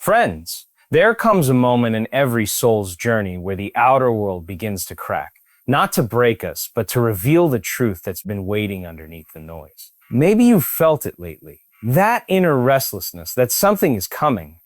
Friends, there comes a moment in every soul's journey where the outer world begins to crack, not to break us, but to reveal the truth that's been waiting underneath the noise. Maybe you've felt it lately. That inner restlessness, that something is coming,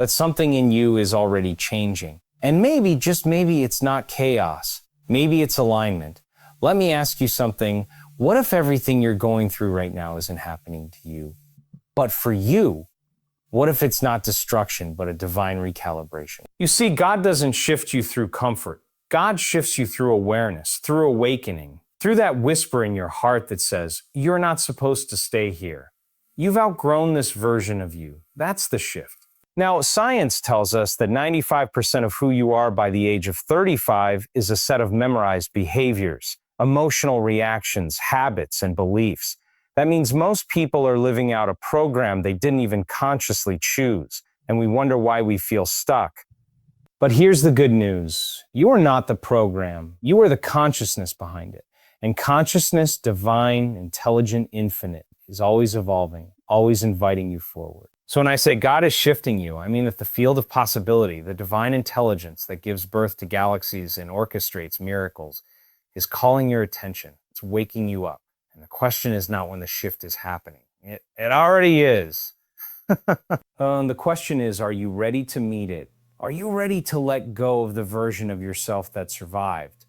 that something in you is already changing. And maybe, just maybe, it's not chaos. Maybe it's alignment. Let me ask you something. What if everything you're going through right now isn't happening to you, but for you? What if it's not destruction, but a divine recalibration? You see, God doesn't shift you through comfort. God shifts you through awareness, through awakening, through that whisper in your heart that says, you're not supposed to stay here. You've outgrown this version of you. That's the shift. Now, science tells us that 95% of who you are by the age of 35 is a set of memorized behaviors, emotional reactions, habits, and beliefs. That means most people are living out a program they didn't even consciously choose, and we wonder why we feel stuck. But here's the good news. You are not the program. You are the consciousness behind it. And consciousness, divine, intelligent, infinite, is always evolving, always inviting you forward. So when I say God is shifting you, I mean that the field of possibility, the divine intelligence that gives birth to galaxies and orchestrates miracles, is calling your attention. It's waking you up. And the question is not when the shift is happening. It already is. The question is, are you ready to meet it? Are you ready to let go of the version of yourself that survived,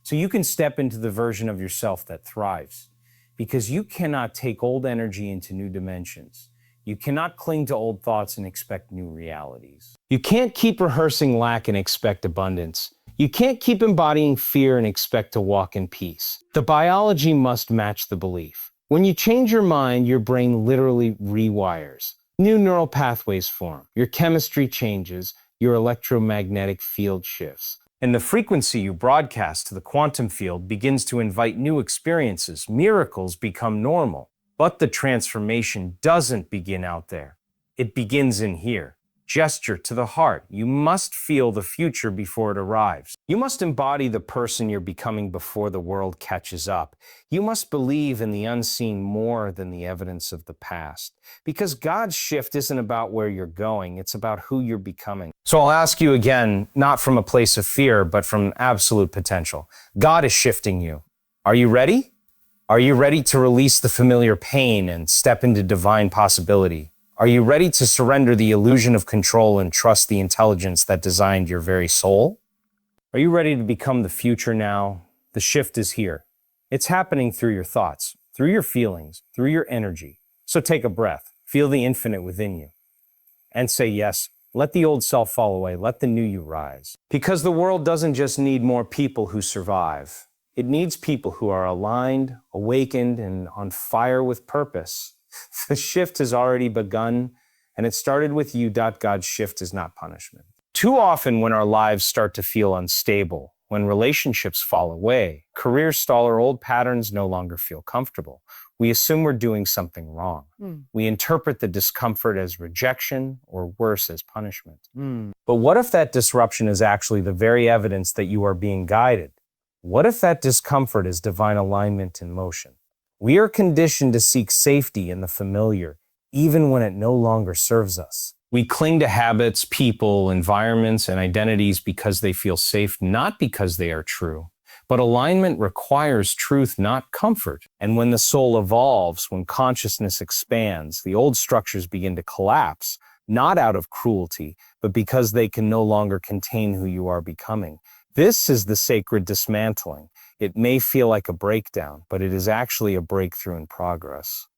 so you can step into the version of yourself that thrives? Because you cannot take old energy into new dimensions. You cannot cling to old thoughts and expect new realities. You can't keep rehearsing lack and expect abundance. You can't keep embodying fear and expect to walk in peace. The biology must match the belief. When you change your mind, your brain literally rewires. New neural pathways form. Your chemistry changes. Your electromagnetic field shifts. And the frequency you broadcast to the quantum field begins to invite new experiences. Miracles become normal. But the transformation doesn't begin out there. It begins in here. Gesture to the heart. You must feel the future before it arrives. You must embody the person you're becoming before the world catches up. You must believe in the unseen more than the evidence of the past. Because God's shift isn't about where you're going, it's about who you're becoming. So I'll ask you again, not from a place of fear, but from absolute potential. God is shifting you. Are you ready? Are you ready to release the familiar pain and step into divine possibility? Are you ready to surrender the illusion of control and trust the intelligence that designed your very soul? Are you ready to become the future now? The shift is here. It's happening through your thoughts, through your feelings, through your energy. So take a breath, feel the infinite within you, and say yes. Let the old self fall away. Let the new you rise. Because the world doesn't just need more people who survive. It needs people who are aligned, awakened, and on fire with purpose. The shift has already begun, and it started with you. God's shift is not punishment. Too often when our lives start to feel unstable, when relationships fall away, careers stall, or old patterns no longer feel comfortable, we assume we're doing something wrong. We interpret the discomfort as rejection, or worse, as punishment. But what if that disruption is actually the very evidence that you are being guided? What if that discomfort is divine alignment in motion? We are conditioned to seek safety in the familiar, even when it no longer serves us. We cling to habits, people, environments, and identities because they feel safe, not because they are true. But alignment requires truth, not comfort. And when the soul evolves, when consciousness expands, the old structures begin to collapse, not out of cruelty, but because they can no longer contain who you are becoming. This is the sacred dismantling. It may feel like a breakdown, but it is actually a breakthrough in progress.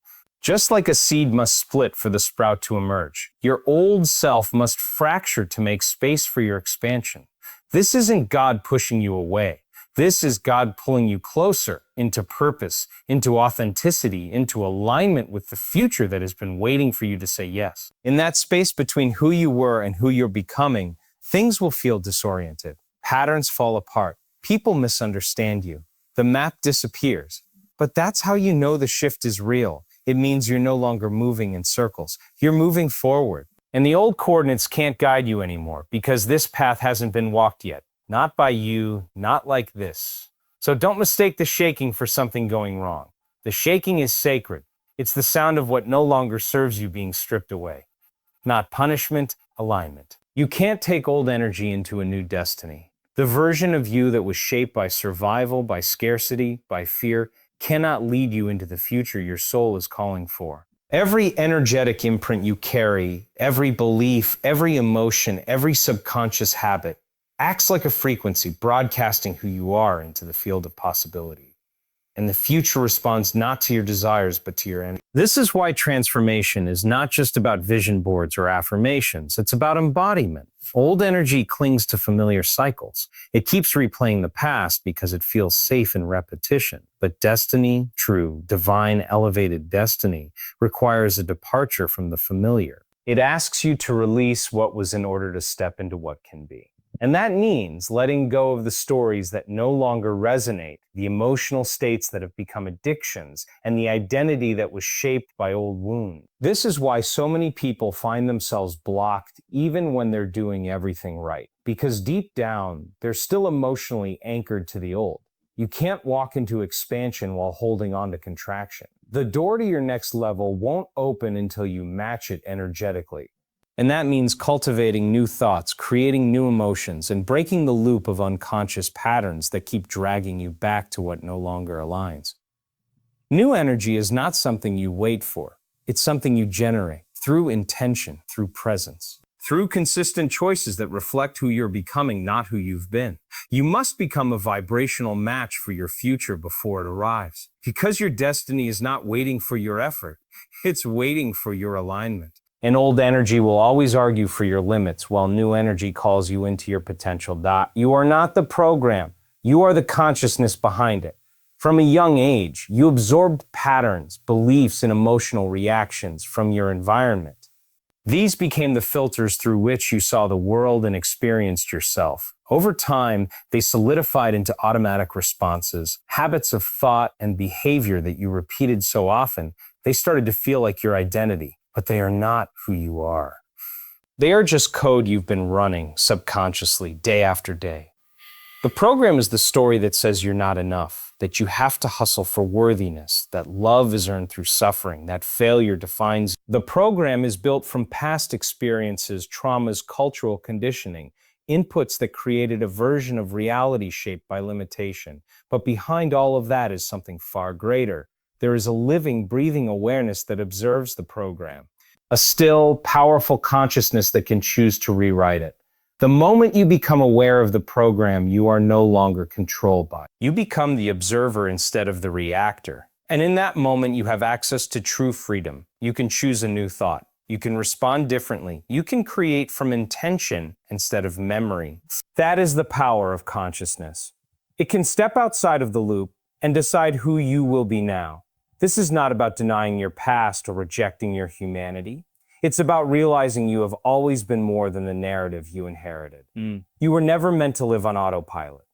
Just like a seed must split for the sprout to emerge, your old self must fracture to make space for your expansion. This isn't God pushing you away. This is God pulling you closer into purpose, into authenticity, into alignment with the future that has been waiting for you to say yes. In that space between who you were and who you're becoming, things will feel disoriented. Patterns fall apart. People misunderstand you. The map disappears. But that's how you know the shift is real. It means you're no longer moving in circles. You're moving forward. And the old coordinates can't guide you anymore because this path hasn't been walked yet. Not by you, not like this. So don't mistake the shaking for something going wrong. The shaking is sacred. It's the sound of what no longer serves you being stripped away. Not punishment, alignment. You can't take old energy into a new destiny. The version of you that was shaped by survival, by scarcity, by fear, cannot lead you into the future your soul is calling for. Every energetic imprint you carry, every belief, every emotion, every subconscious habit acts like a frequency broadcasting who you are into the field of possibility. And the future responds not to your desires, but to your energy. This is why transformation is not just about vision boards or affirmations. It's about embodiment. Old energy clings to familiar cycles. It keeps replaying the past because it feels safe in repetition. But destiny, true, divine, elevated destiny, requires a departure from the familiar. It asks you to release what was in order to step into what can be. And that means letting go of the stories that no longer resonate, the emotional states that have become addictions, and the identity that was shaped by old wounds. This is why so many people find themselves blocked even when they're doing everything right. Because deep down, they're still emotionally anchored to the old. You can't walk into expansion while holding on to contraction. The door to your next level won't open until you match it energetically. And that means cultivating new thoughts, creating new emotions, and breaking the loop of unconscious patterns that keep dragging you back to what no longer aligns. New energy is not something you wait for. It's something you generate through intention, through presence, through consistent choices that reflect who you're becoming, not who you've been. You must become a vibrational match for your future before it arrives. Because your destiny is not waiting for your effort, it's waiting for your alignment. And old energy will always argue for your limits, while new energy calls you into your potential. You are not the program. You are the consciousness behind it. From a young age, you absorbed patterns, beliefs, and emotional reactions from your environment. These became the filters through which you saw the world and experienced yourself. Over time, they solidified into automatic responses, habits of thought and behavior that you repeated so often, they started to feel like your identity. But they are not who you are. They are just code you've been running subconsciously day after day. The program is the story that says you're not enough, that you have to hustle for worthiness, that love is earned through suffering, that failure defines. The program is built from past experiences, traumas, cultural conditioning, inputs that created a version of reality shaped by limitation. But behind all of that is something far greater. There is a living, breathing awareness that observes the program, a still, powerful consciousness that can choose to rewrite it. The moment you become aware of the program, you are no longer controlled by it. You become the observer instead of the reactor. And in that moment, you have access to true freedom. You can choose a new thought. You can respond differently. You can create from intention instead of memory. That is the power of consciousness. It can step outside of the loop and decide who you will be now. This is not about denying your past or rejecting your humanity. It's about realizing you have always been more than the narrative you inherited. You were never meant to live on autopilot.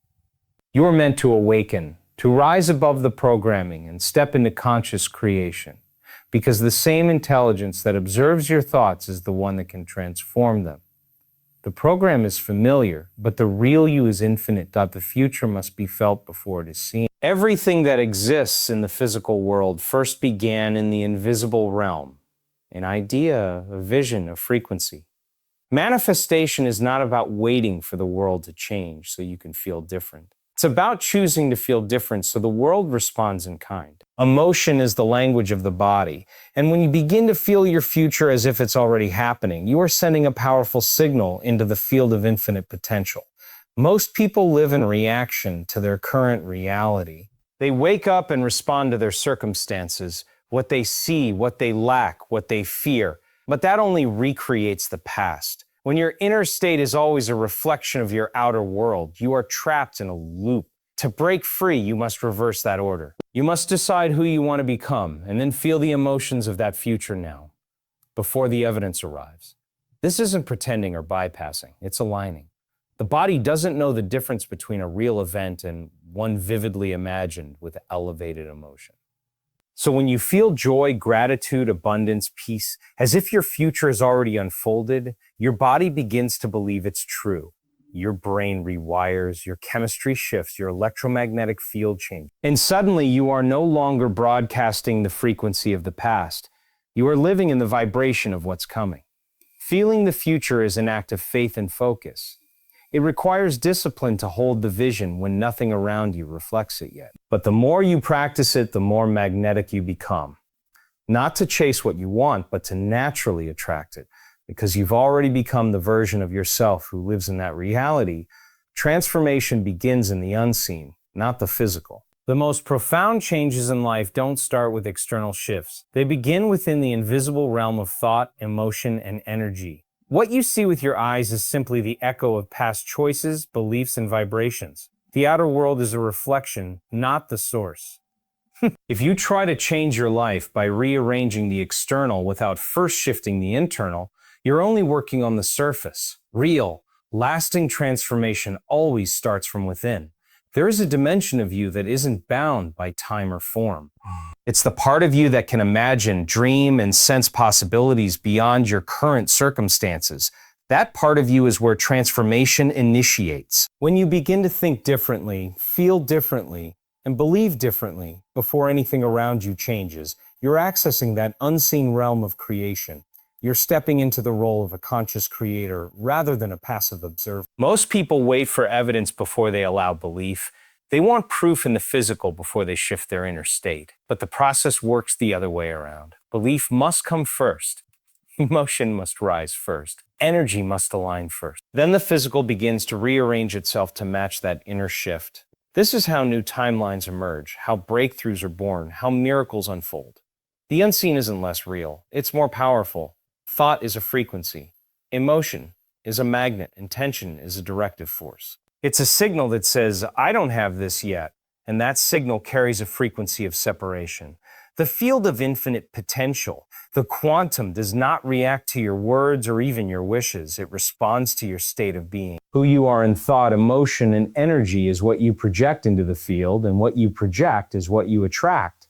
You were meant to awaken, to rise above the programming and step into conscious creation. Because the same intelligence that observes your thoughts is the one that can transform them. The program is familiar, but the real you is infinite. The future must be felt before it is seen. Everything that exists in the physical world first began in the invisible realm. An idea, a vision, a frequency. Manifestation is not about waiting for the world to change so you can feel different. It's about choosing to feel different so the world responds in kind. Emotion is the language of the body, and when you begin to feel your future as if it's already happening, you are sending a powerful signal into the field of infinite potential. Most people live in reaction to their current reality. They wake up and respond to their circumstances, what they see, what they lack, what they fear, but that only recreates the past. When your inner state is always a reflection of your outer world, you are trapped in a loop. To break free, you must reverse that order. You must decide who you want to become, and then feel the emotions of that future now, before the evidence arrives. This isn't pretending or bypassing, it's aligning. The body doesn't know the difference between a real event and one vividly imagined with elevated emotion. So when you feel joy, gratitude, abundance, peace, as if your future is already unfolded, your body begins to believe it's true. Your brain rewires, your chemistry shifts, your electromagnetic field changes. And suddenly you are no longer broadcasting the frequency of the past. You are living in the vibration of what's coming. Feeling the future is an act of faith and focus. It requires discipline to hold the vision when nothing around you reflects it yet. But the more you practice it, the more magnetic you become. Not to chase what you want, but to naturally attract it. Because you've already become the version of yourself who lives in that reality. Transformation begins in the unseen, not the physical. The most profound changes in life don't start with external shifts. They begin within the invisible realm of thought, emotion, and energy. What you see with your eyes is simply the echo of past choices, beliefs, and vibrations. The outer world is a reflection, not the source. If you try to change your life by rearranging the external without first shifting the internal, you're only working on the surface. Real, lasting transformation always starts from within. There is a dimension of you that isn't bound by time or form. It's the part of you that can imagine, dream, and sense possibilities beyond your current circumstances. That part of you is where transformation initiates. When you begin to think differently, feel differently, and believe differently before anything around you changes, you're accessing that unseen realm of creation. You're stepping into the role of a conscious creator rather than a passive observer. Most people wait for evidence before they allow belief. They want proof in the physical before they shift their inner state. But the process works the other way around. Belief must come first. Emotion must rise first. Energy must align first. Then the physical begins to rearrange itself to match that inner shift. This is how new timelines emerge, how breakthroughs are born, how miracles unfold. The unseen isn't less real. It's more powerful. Thought is a frequency. Emotion is a magnet. Intention is a directive force. It's a signal that says, I don't have this yet, and that signal carries a frequency of separation. The field of infinite potential, the quantum, does not react to your words or even your wishes. It responds to your state of being. Who you are in thought, emotion, and energy is what you project into the field, and what you project is what you attract.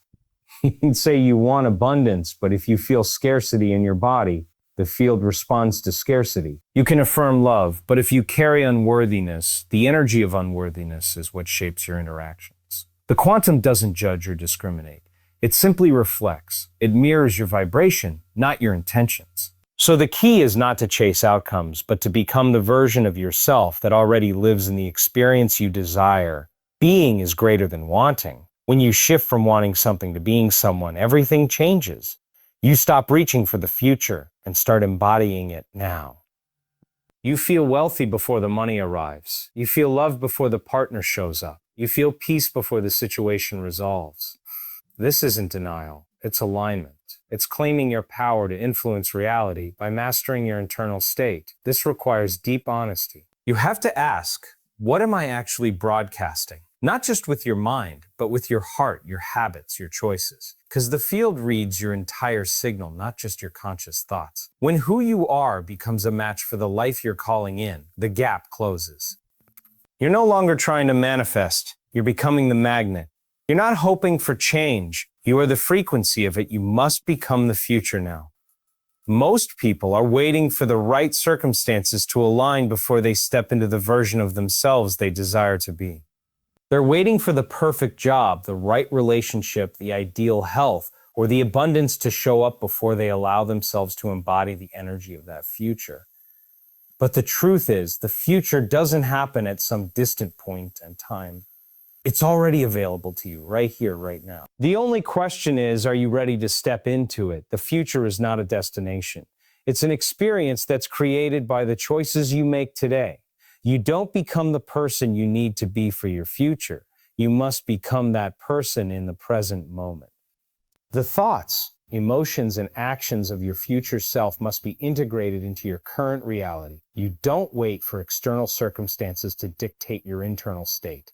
You can say you want abundance, but if you feel scarcity in your body, the field responds to scarcity. You can affirm love, but if you carry unworthiness, the energy of unworthiness is what shapes your interactions. The quantum doesn't judge or discriminate. It simply reflects. It mirrors your vibration, not your intentions. So the key is not to chase outcomes, but to become the version of yourself that already lives in the experience you desire. Being is greater than wanting. When you shift from wanting something to being someone, everything changes. You stop reaching for the future and start embodying it now. You feel wealthy before the money arrives. You feel love before the partner shows up. You feel peace before the situation resolves. This isn't denial, it's alignment. It's claiming your power to influence reality by mastering your internal state. This requires deep honesty. You have to ask, what am I actually broadcasting? Not just with your mind, but with your heart, your habits, your choices. Because the field reads your entire signal, not just your conscious thoughts. When who you are becomes a match for the life you're calling in, the gap closes. You're no longer trying to manifest. You're becoming the magnet. You're not hoping for change. You are the frequency of it. You must become the future now. Most people are waiting for the right circumstances to align before they step into the version of themselves they desire to be. They're waiting for the perfect job, the right relationship, the ideal health, or the abundance to show up before they allow themselves to embody the energy of that future. But the truth is, the future doesn't happen at some distant point in time. It's already available to you right here, right now. The only question is, are you ready to step into it? The future is not a destination. It's an experience that's created by the choices you make today. You don't become the person you need to be for your future. You must become that person in the present moment. The thoughts, emotions, and actions of your future self must be integrated into your current reality. You don't wait for external circumstances to dictate your internal state.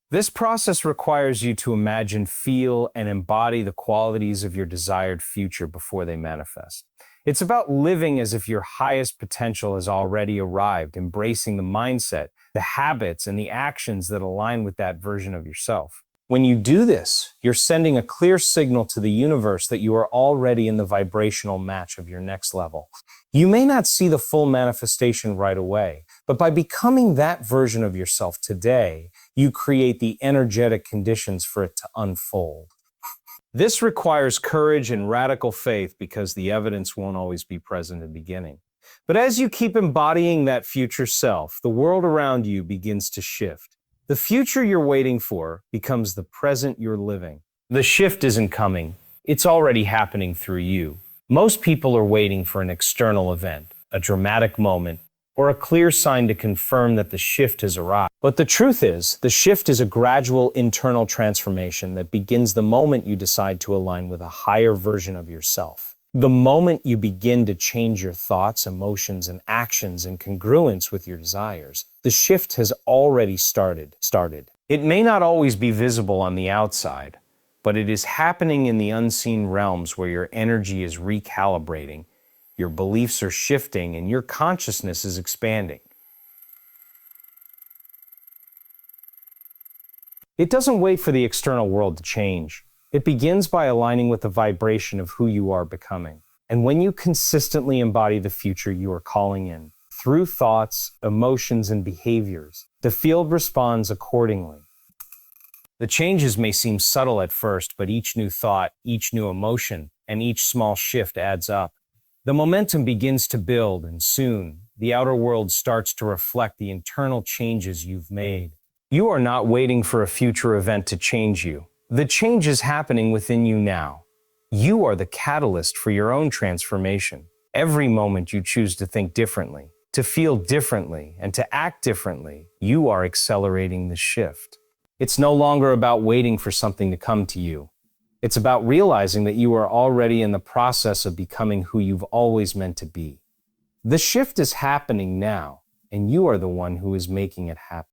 This process requires you to imagine, feel, and embody the qualities of your desired future before they manifest. It's about living as if your highest potential has already arrived, embracing the mindset, the habits, and the actions that align with that version of yourself. When you do this, you're sending a clear signal to the universe that you are already in the vibrational match of your next level. You may not see the full manifestation right away, but by becoming that version of yourself today, you create the energetic conditions for it to unfold. This requires courage and radical faith because the evidence won't always be present in the beginning. But as you keep embodying that future self, the world around you begins to shift. The future you're waiting for becomes the present you're living. The shift isn't coming. It's already happening through you. Most people are waiting for an external event, a dramatic moment, or a clear sign to confirm that the shift has arrived. But the truth is, the shift is a gradual internal transformation that begins the moment you decide to align with a higher version of yourself. The moment you begin to change your thoughts, emotions, and actions in congruence with your desires, the shift has already started. It may not always be visible on the outside, but it is happening in the unseen realms where your energy is recalibrating, your beliefs are shifting, and your consciousness is expanding. It doesn't wait for the external world to change. It begins by aligning with the vibration of who you are becoming. And when you consistently embody the future you are calling in, through thoughts, emotions, and behaviors, the field responds accordingly. The changes may seem subtle at first, but each new thought, each new emotion, and each small shift adds up. The momentum begins to build, and soon, the outer world starts to reflect the internal changes you've made. You are not waiting for a future event to change you. The change is happening within you now. You are the catalyst for your own transformation. Every moment you choose to think differently, to feel differently, and to act differently, you are accelerating the shift. It's no longer about waiting for something to come to you. It's about realizing that you are already in the process of becoming who you've always meant to be. The shift is happening now, and you are the one who is making it happen.